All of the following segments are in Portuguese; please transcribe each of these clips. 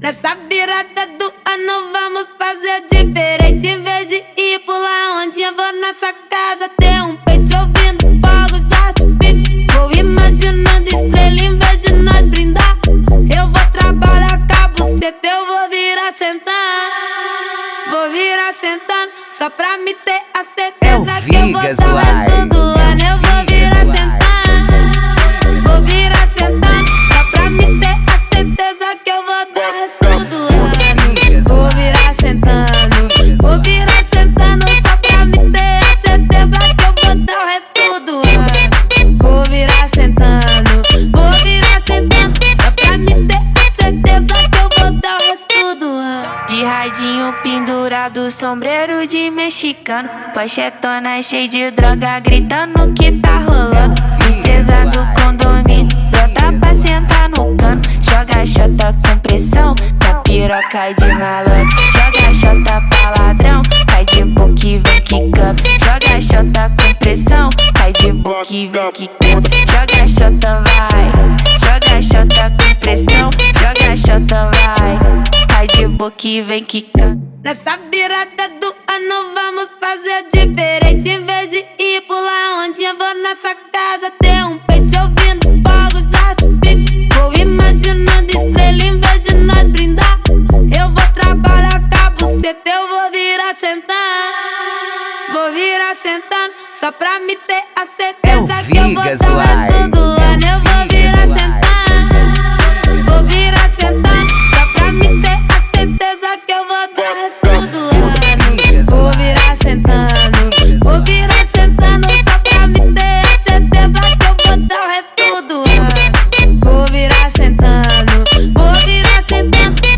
Nessa virada do ano vamos fazer diferente. Em vez de ir pular onde eu vou nessa casa ter um peito ouvindo fogo, já subi. Vou imaginando estrela em vez de nós brindar. Eu vou trabalhar com a buceta, eu vou virar sentar. Vou virar sentando, só pra me ter a certeza que eu vou dar o resto do ano. Eu vou virar sentar, vou virar sentando, só pra me ter a certeza que eu vou dar o resto do ano. Vou virar sentando, vou virar sentando, só pra me ter a certeza que eu vou dar o resto do ano. Vou virar sentando, só pra me ter a certeza que eu vou dar o resto do ano. De radinho pendurado, sombreiro de mexicano, pochetona cheia de droga, gritando que tá rolando. Princesa do condomínio, brota pra sentar no cano. Joga xota com pressão, na piroca de malandro. Joga xota pra ladrão, cai de boca e vem quicando. Joga xota com pressão, cai de boca e vem quicando. Joga xota, vai, joga xota com pressão. Joga xota, vai, cai de boca e vem quicando. Nessa virada do ano vamos fazer diferente. Em vez de ir pular onde eu vou nessa casa ter um peito ouvindo fogo, já subi. Vou imaginando estrela em vez de nós brindar. Eu vou trabalhar com a buceta, eu vou virar sentar. Vou virar sentando, só pra me ter a certeza que eu vou dar o resto do ano. Eu vou virar sentar, vou virar sentando, só pra me ter a certeza que eu vou dar o resto do ano. Vou virar sentando, só pra me ter a certeza que eu vou dar o resto do ano. Vou virar sentando,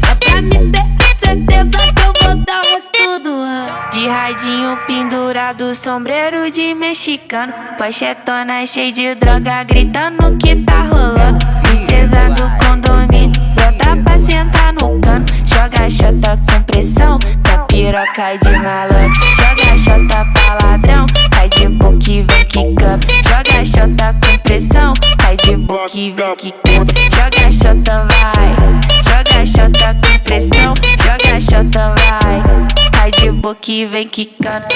só pra me ter a certeza que eu vou dar o resto do ano. De radinho pendurado, sombreiro de mexicano, pochetona cheia de droga, gritando que tá rolando. Princesa do condomínio, brota pra sentar no cano. Joga xota com pressão, na piroca de malandro. Joga xota pra ladrão, cai de boca e vem quicando. Joga xota com pressão, cai de boca e vem quicando. Joga xota, vai, joga xota com pressão. Joga xota, vai, cai de boca e vem quicando.